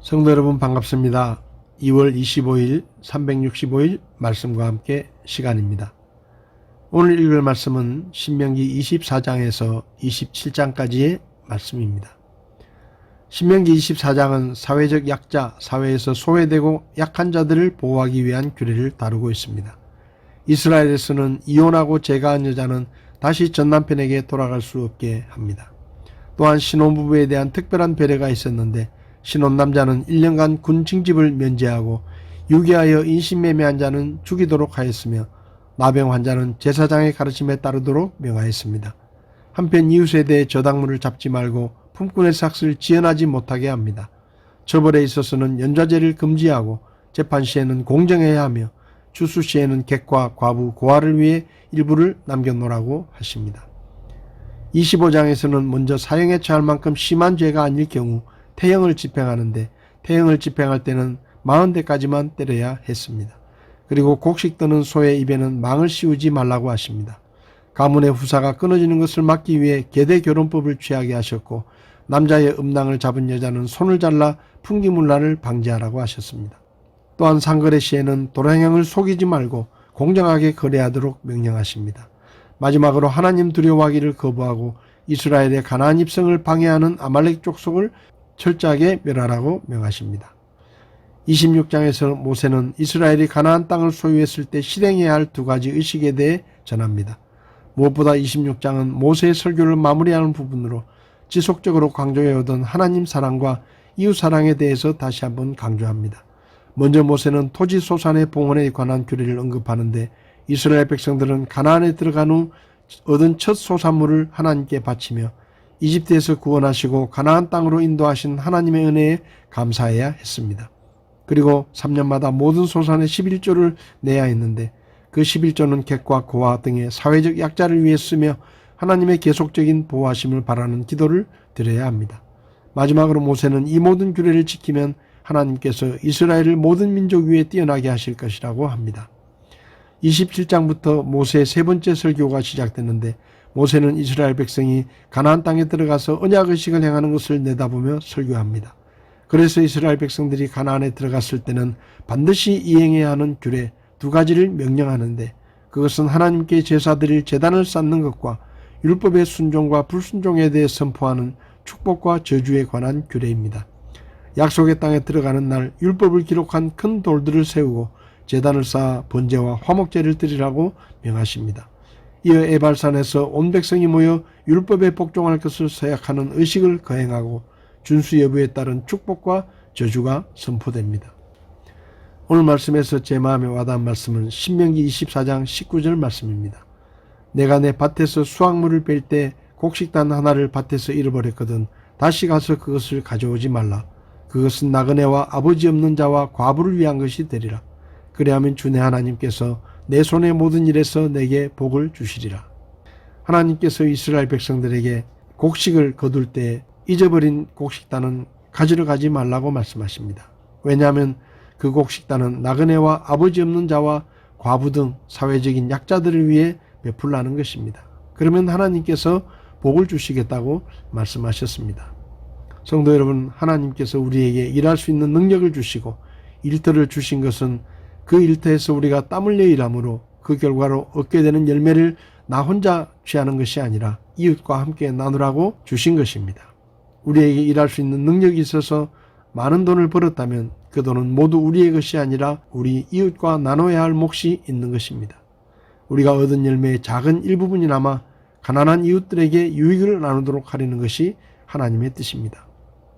성도 여러분 반갑습니다. 2월 25일 365일 말씀과 함께 시간입니다. 오늘 읽을 말씀은 신명기 24장에서 27장까지의 말씀입니다. 신명기 24장은 사회적 약자, 사회에서 소외되고 약한 자들을 보호하기 위한 규례를 다루고 있습니다. 이스라엘에서는 이혼하고 재가한 여자는 다시 전남편에게 돌아갈 수 없게 합니다. 또한 신혼부부에 대한 특별한 배려가 있었는데 신혼남자는 1년간 군 징집을 면제하고 유기하여 인신매매한 자는 죽이도록 하였으며 나병 환자는 제사장의 가르침에 따르도록 명하였습니다. 한편 이웃에 대해 저당물을 잡지 말고 품꾼의 삭슬 지연하지 못하게 합니다. 처벌에 있어서는 연좌제를 금지하고 재판 시에는 공정해야 하며 추수 시에는 객과 과부, 고아를 위해 일부를 남겨놓으라고 하십니다. 25장에서는 먼저 사형에 처할 만큼 심한 죄가 아닐 경우 태형을 집행하는데 태형을 집행할 때는 40대까지만 때려야 했습니다. 그리고 곡식 떠는 소의 입에는 망을 씌우지 말라고 하십니다. 가문의 후사가 끊어지는 것을 막기 위해 계대결혼법을 취하게 하셨고 남자의 음낭을 잡은 여자는 손을 잘라 풍기문란을 방지하라고 하셨습니다. 또한 상거래 시에는 도량형을 속이지 말고 공정하게 거래하도록 명령하십니다. 마지막으로 하나님 두려워하기를 거부하고 이스라엘의 가나안 입성을 방해하는 아말렉 족속을 철저하게 멸하라고 명하십니다. 26장에서 모세는 이스라엘이 가나안 땅을 소유했을 때 실행해야 할 두 가지 의식에 대해 전합니다. 무엇보다 26장은 모세의 설교를 마무리하는 부분으로 지속적으로 강조해오던 하나님 사랑과 이웃 사랑에 대해서 다시 한번 강조합니다. 먼저 모세는 토지 소산의 봉헌에 관한 규례를 언급하는데 이스라엘 백성들은 가나안에 들어간 후 얻은 첫 소산물을 하나님께 바치며 이집트에서 구원하시고 가나안 땅으로 인도하신 하나님의 은혜에 감사해야 했습니다. 그리고 3년마다 모든 소산의 11조를 내야 했는데 그 11조는 객과 고아 등의 사회적 약자를 위해 쓰며 하나님의 계속적인 보호하심을 바라는 기도를 드려야 합니다. 마지막으로 모세는 이 모든 규례를 지키면 하나님께서 이스라엘을 모든 민족 위에 뛰어나게 하실 것이라고 합니다. 27장부터 모세의 세 번째 설교가 시작됐는데 모세는 이스라엘 백성이 가나안 땅에 들어가서 언약의식을 행하는 것을 내다보며 설교합니다. 그래서 이스라엘 백성들이 가나안에 들어갔을 때는 반드시 이행해야 하는 규례 두 가지를 명령하는데 그것은 하나님께 제사드릴 제단을 쌓는 것과 율법의 순종과 불순종에 대해 선포하는 축복과 저주에 관한 규례입니다. 약속의 땅에 들어가는 날 율법을 기록한 큰 돌들을 세우고 제단을 쌓아 번제와 화목제를 드리라고 명하십니다. 이어 에발산에서 온 백성이 모여 율법에 복종할 것을 서약하는 의식을 거행하고 준수 여부에 따른 축복과 저주가 선포됩니다. 오늘 말씀에서 제 마음에 와닿은 말씀은 신명기 24장 19절 말씀입니다. 내가 내 밭에서 수확물을 뺄 때 곡식단 하나를 밭에서 잃어버렸거든 다시 가서 그것을 가져오지 말라. 그것은 나그네와 아버지 없는 자와 과부를 위한 것이 되리라. 그리하면 주 내 하나님께서 내 손의 모든 일에서 내게 복을 주시리라. 하나님께서 이스라엘 백성들에게 곡식을 거둘 때 잊어버린 곡식단은 가지러 가지 말라고 말씀하십니다. 왜냐하면 그 곡식단은 나그네와 아버지 없는 자와 과부 등 사회적인 약자들을 위해 베풀라는 것입니다. 그러면 하나님께서 복을 주시겠다고 말씀하셨습니다. 성도 여러분, 하나님께서 우리에게 일할 수 있는 능력을 주시고 일터를 주신 것은 그 일터에서 우리가 땀 흘려 일함으로 그 결과로 얻게 되는 열매를 나 혼자 취하는 것이 아니라 이웃과 함께 나누라고 주신 것입니다. 우리에게 일할 수 있는 능력이 있어서 많은 돈을 벌었다면 그 돈은 모두 우리의 것이 아니라 우리 이웃과 나눠야 할 몫이 있는 것입니다. 우리가 얻은 열매의 작은 일부분이나마 가난한 이웃들에게 유익을 나누도록 하려는 것이 하나님의 뜻입니다.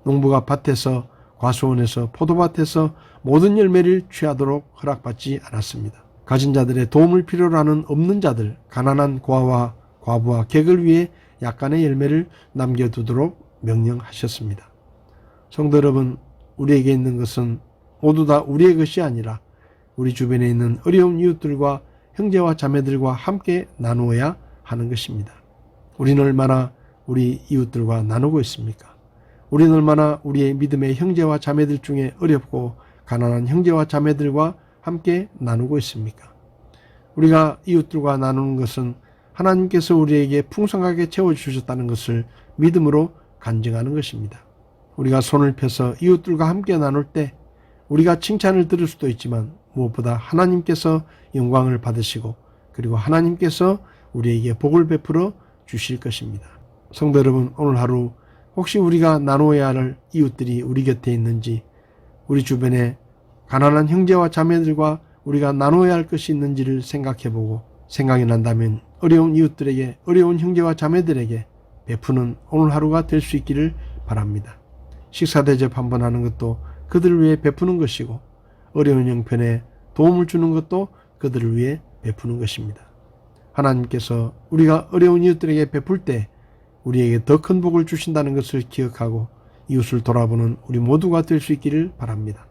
농부가 밭에서 과수원에서 포도밭에서 모든 열매를 취하도록 허락받지 않았습니다. 가진 자들의 도움을 필요로 하는 없는 자들, 가난한 고아와 과부와 객을 위해 약간의 열매를 남겨두도록 명령하셨습니다. 성도 여러분, 우리에게 있는 것은 모두 다 우리의 것이 아니라 우리 주변에 있는 어려운 이웃들과 형제와 자매들과 함께 나누어야 하는 것입니다. 우리는 얼마나 우리 이웃들과 나누고 있습니까? 우리는 얼마나 우리의 믿음의 형제와 자매들 중에 어렵고 가난한 형제와 자매들과 함께 나누고 있습니까? 우리가 이웃들과 나누는 것은 하나님께서 우리에게 풍성하게 채워주셨다는 것을 믿음으로 간증하는 것입니다. 우리가 손을 펴서 이웃들과 함께 나눌 때 우리가 칭찬을 들을 수도 있지만 무엇보다 하나님께서 영광을 받으시고 그리고 하나님께서 우리에게 복을 베풀어 주실 것입니다. 성도 여러분, 오늘 하루 혹시 우리가 나누어야 할 이웃들이 우리 곁에 있는지, 우리 주변에 가난한 형제와 자매들과 우리가 나누어야 할 것이 있는지를 생각해보고 생각이 난다면 어려운 이웃들에게, 어려운 형제와 자매들에게 베푸는 오늘 하루가 될 수 있기를 바랍니다. 식사 대접 한번 하는 것도 그들을 위해 베푸는 것이고 어려운 형편에 도움을 주는 것도 그들을 위해 베푸는 것입니다. 하나님께서 우리가 어려운 이웃들에게 베풀 때 우리에게 더 큰 복을 주신다는 것을 기억하고 이웃을 돌아보는 우리 모두가 될 수 있기를 바랍니다.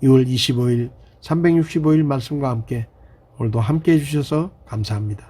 2월 25일 365일 말씀과 함께 오늘도 함께 해주셔서 감사합니다.